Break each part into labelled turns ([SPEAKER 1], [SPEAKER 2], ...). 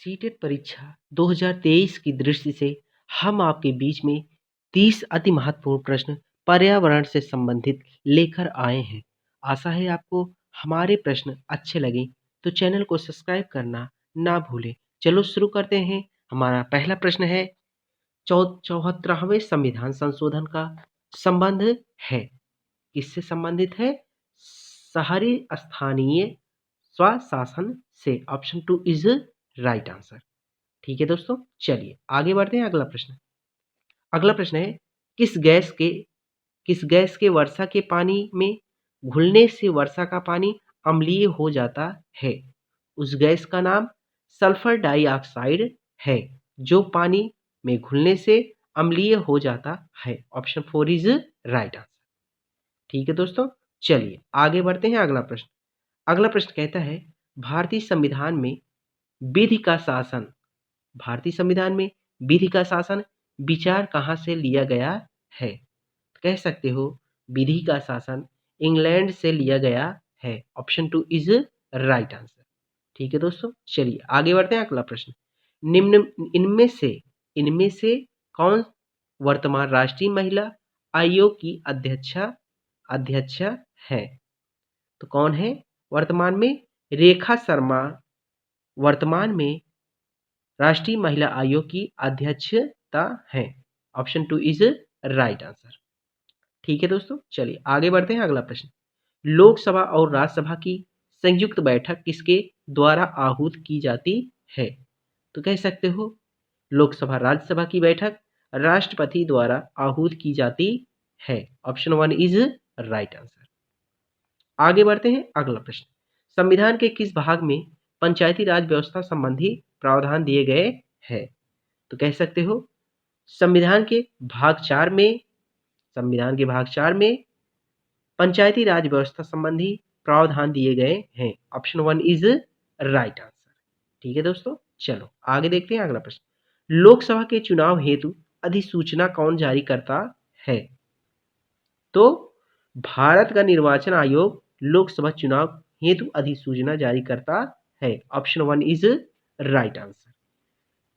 [SPEAKER 1] CTET परीक्षा 2023 की दृष्टि से हम आपके बीच में 30 अति महत्वपूर्ण प्रश्न पर्यावरण से संबंधित लेकर आए हैं। आशा है आपको हमारे प्रश्न अच्छे लगे तो चैनल को सब्सक्राइब करना ना भूलें। चलो शुरू करते हैं। हमारा पहला प्रश्न है 74वें संविधान संशोधन का संबंध है, किससे संबंधित है? शहरी स्थानीय स्वशासन से। Option 2 is right answer. ठीक है दोस्तों, चलिए आगे बढ़ते हैं। अगला प्रश्न है किस गैस के वर्षा के पानी में घुलने से वर्षा का पानी अम्लीय हो जाता है? उस गैस का नाम सल्फर डाइऑक्साइड है जो पानी में घुलने से अम्लीय हो जाता है। Option 4 is right answer. ठीक है दोस्तों, चलिए आगे बढ़ते हैं। अगला प्रश्न कहता है भारतीय संविधान में विधि का शासन भारतीय संविधान में विधि का शासन विचार कहाँ से लिया गया है? कह सकते हो विधि का शासन इंग्लैंड से लिया गया है। Option 2 is right answer. ठीक है दोस्तों, चलिए आगे बढ़ते हैं। अगला प्रश्न निम्न इनमें से कौन वर्तमान राष्ट्रीय महिला आयोग की अध्यक्षा है? तो कौन है? वर्तमान में रेखा शर्मा वर्तमान में राष्ट्रीय महिला आयोग की अध्यक्षता है। Option 2 is right answer. ठीक है दोस्तों, चलिए आगे बढ़ते हैं। अगला प्रश्न लोकसभा और राज्यसभा की संयुक्त बैठक किसके द्वारा आहूत की जाती है? तो कह सकते हो लोकसभा राज्यसभा की बैठक राष्ट्रपति द्वारा आहूत की जाती है। Option 1 is right answer. आगे बढ़ते हैं। अगला प्रश्न संविधान के किस भाग में पंचायती राज व्यवस्था संबंधी प्रावधान दिए गए हैं? तो कह सकते हो संविधान के भाग 4 में पंचायती राज व्यवस्था संबंधी प्रावधान दिए गए हैं। Option 1 is right answer. ठीक है दोस्तों, चलो आगे देखते हैं। अगला प्रश्न लोकसभा के चुनाव हेतु अधिसूचना कौन जारी करता है? तो भारत का निर्वाचन आयोग लोकसभा चुनाव हेतु अधिसूचना जारी करता है। Option 1 is right answer.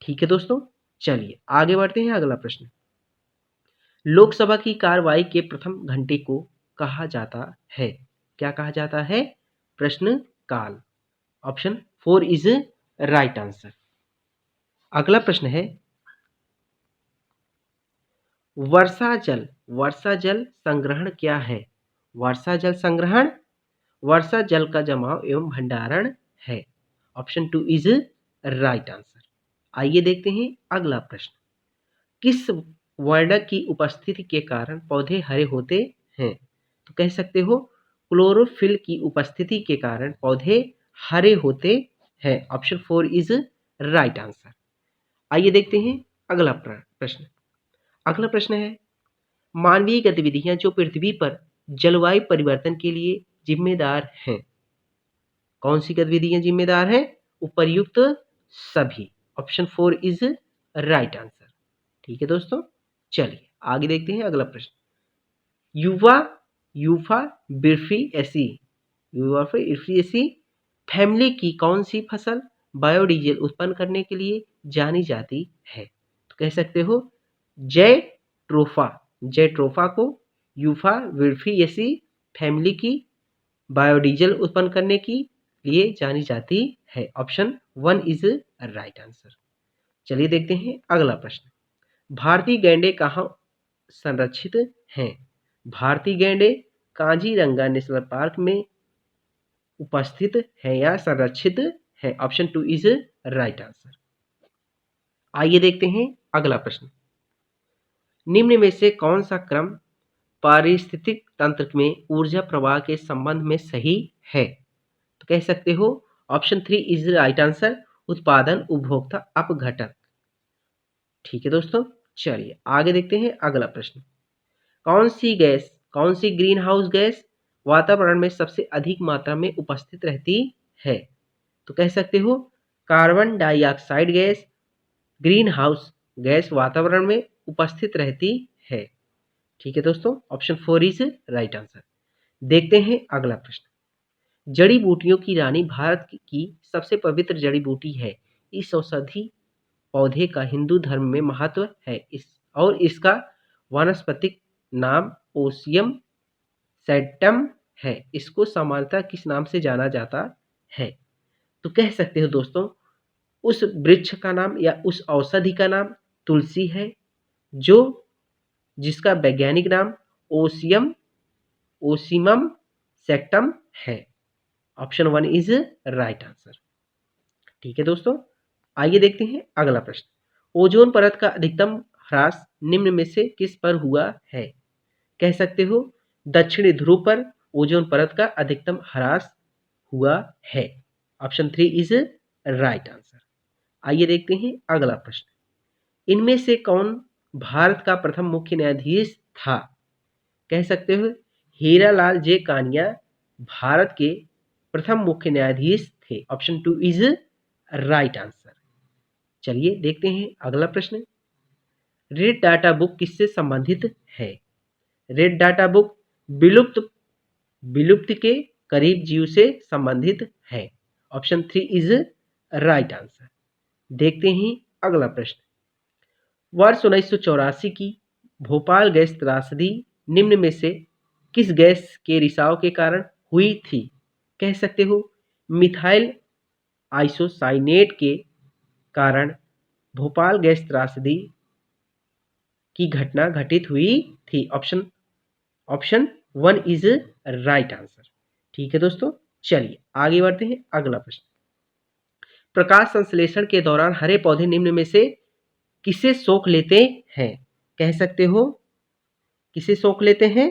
[SPEAKER 1] ठीक है दोस्तों, चलिए आगे बढ़ते हैं। अगला प्रश्न लोकसभा की कार्रवाई के प्रथम घंटे को कहा जाता है? क्या कहा जाता है? प्रश्न काल। Option 4 is right answer. अगला प्रश्न है वर्षा जल संग्रहण क्या है? वर्षा जल का जमाव एवं भंडारण है। Option 2 is right answer. आइए देखते हैं अगला प्रश्न किस वर्णक की उपस्थिति के कारण पौधे हरे होते हैं? तो कह सकते हो क्लोरोफिल की उपस्थिति के कारण पौधे हरे होते हैं। Option 4 is right answer. आइए देखते हैं अगला प्रश्न है मानवीय गतिविधियां जो पृथ्वी पर जलवायु परिवर्तन के लिए जिम्मेदार हैं। कौन सी गतिविधियां जिम्मेदार हैं? उपर्युक्त सभी। Option 4 is right answer. ठीक है दोस्तों, चलिए आगे देखते हैं अगला प्रश्न यूफा बिरफिएसी फैमिली की कौन सी फसल बायोडीजल उत्पन्न करने के लिए जानी जाती है? तो कह सकते हो जय ट्रोफा को यूफा बिरफिएसी फैमिली की बायोडीजल उत्पन्न करने के लिए जानी जाती है। Option 1 is right answer. चलिए देखते हैं अगला प्रश्न भारतीय गैंडे कहाँ संरक्षित हैं? भारतीय गैंडे काजीरंगा नेशनल पार्क में उपस्थित है या संरक्षित है। Option 2 is right answer. आइए देखते हैं अगला प्रश्न निम्न में से कौन सा क्रम पारिस्थितिक तंत्र में ऊर्जा प्रवाह के संबंध में सही है? तो कह सकते हो ऑप्शन 3 इज राइट आंसर उत्पादन उपभोक्ता अपघटक। ठीक है दोस्तों, चलिए आगे देखते हैं अगला प्रश्न कौन सी ग्रीन हाउस गैस वातावरण में सबसे अधिक मात्रा में उपस्थित रहती है? तो कह सकते हो carbon dioxide gas green house gas वातावरण में उपस्थित रहती है। ठीक है दोस्तों, ऑप्शन 4 इज राइट आंसर। देखते हैं अगला प्रश्न जड़ी बूटियों की रानी भारत की सबसे पवित्र जड़ी बूटी है, इस औषधि पौधे का हिंदू धर्म में महत्व है और इसका वानस्पतिक नाम ओसियम सैटिवम है। इसको सामान्यतः किस नाम से जाना जाता है? तो कह सकते हो दोस्तों, उस वृक्ष का नाम या उस औषधि का नाम तुलसी है, जो जिसका वैज्ञानिक नाम ओसिमम सैक्टम है। Option 1 is right answer. ठीक है दोस्तों, आइए देखते हैं अगला प्रश्न। ओजोन परत का अधिकतम ह्रास निम्न में से किस पर हुआ है? कह सकते हो, दक्षिणी ध्रुव पर ओजोन परत का अधिकतम ह्रास हुआ है। Option 3 is right answer. आइए देखते हैं अगला प्रश्न। इनमें से कौन भारत का प्रथम मुख्य न्यायाधीश था? कह सकते हो, हीरालाल जे कानिया भारत के प्रथम मुख्य न्यायाधीश थे। Option 2 is right answer. चलिए देखते हैं अगला प्रश्न। रेड डाटा बुक किससे संबंधित है? रेड डाटा बुक विलुप्त के करीब जीव से संबंधित है। Option 3 is right answer. देखते हैं अगला प्रश्न। वर्ष 1984 की भोपाल गैस त्रासदी निम्न में से किस गैस के रिसाव के कारण हुई थी? कह सकते हो, मिथाइल आइसोसाइनेट के कारण भोपाल गैस त्रासदी की घटना घटित हुई थी। Option 1 is right answer. ठीक है दोस्तों, चलिए आगे बढ़ते हैं अगला प्रश्न। प्रकाश संश्लेषण के दौरान हरे पौधे निम्न में से किसे सोख लेते हैं? कह सकते हो, किसे सोख लेते हैं?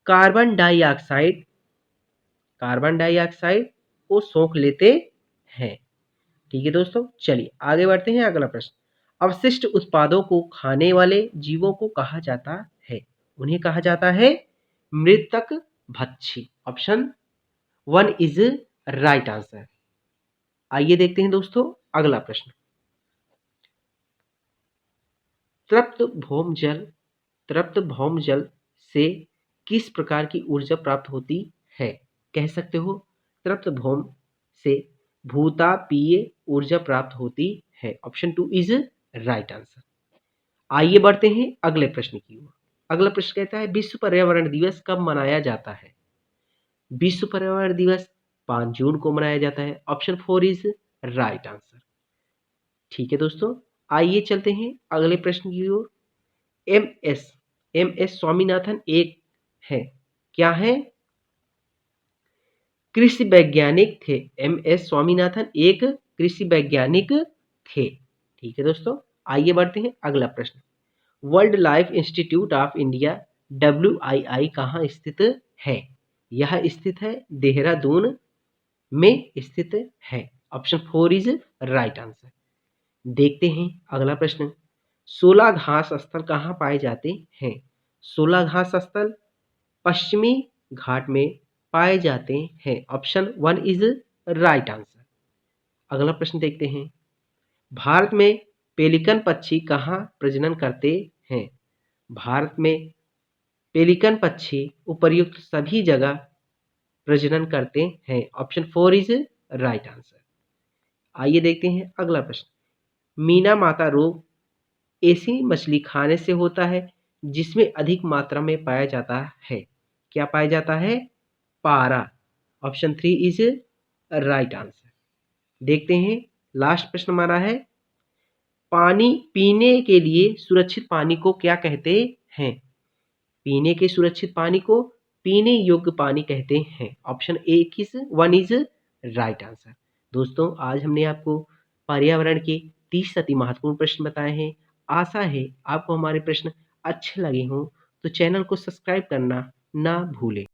[SPEAKER 1] कार्बन डाइऑक्साइड को सोख लेते हैं। ठीक है दोस्तों, चलिए आगे बढ़ते हैं अगला प्रश्न। अवशिष्ट उत्पादों को खाने वाले जीवों को कहा जाता है? उन्हें कहा जाता है मृतक भक्षी। Option 1 is right answer. आइए देखते हैं दोस्तों अगला प्रश्न। तृप्त भौम जल से किस प्रकार की ऊर्जा प्राप्त होती है? कह सकते हो, तृप्त भौम से भूतापीय ऊर्जा प्राप्त होती है। Option 2 is right answer. आइए बढ़ते हैं अगले प्रश्न की ओर। अगला प्रश्न कहता है, विश्व पर्यावरण दिवस कब मनाया जाता है? विश्व पर्यावरण दिवस 5 जून को मनाया जाता है। Option 4 is right answer. ठीक है दोस्तों, आइए चलते हैं अगले प्रश्न की ओर। एम एस स्वामीनाथन एक है, क्या है? कृषि वैज्ञानिक थे। एम एस स्वामीनाथन एक कृषि वैज्ञानिक थे। ठीक है दोस्तों, आइए बढ़ते हैं अगला प्रश्न। World life institute of India WII कहाँ स्थित है? यह स्थित है देहरादून में स्थित है। Option 4 is right answer. देखते हैं अगला प्रश्न। 16 घास स्थल कहाँ पाए जाते हैं? 16 घास स्थल पश्चिमी घाट में पाए जाते हैं। Option 1 is right answer. अगला प्रश्न देखते हैं। भारत में पेलिकन पक्षी कहाँ प्रजनन करते हैं? भारत में पेलिकन पक्षी उपर्युक्त सभी जगह प्रजनन करते हैं। Option 4 is right answer. आइए देखते हैं अगला प्रश्न। मीना माता रोग ऐसी मछली खाने से होता है जिसमें अधिक मात्रा में पाया जाता है। क्या पाया जाता है? पारा। Option 3 is right answer. देखते हैं लास्ट प्रश्न हमारा है, पानी पीने के लिए सुरक्षित पानी को क्या कहते हैं? पीने के सुरक्षित पानी को पीने योग्य पानी कहते हैं। Option 1 is right answer. दोस्तों, आज हमने आपको पर्यावरण के 30 अति महत्वपूर्ण प्रश्न बताए हैं। आशा है आपको हमारे प्रश्न अच्छे लगे हों, तो चैनल को सब्सक्राइब करना ना भूलें।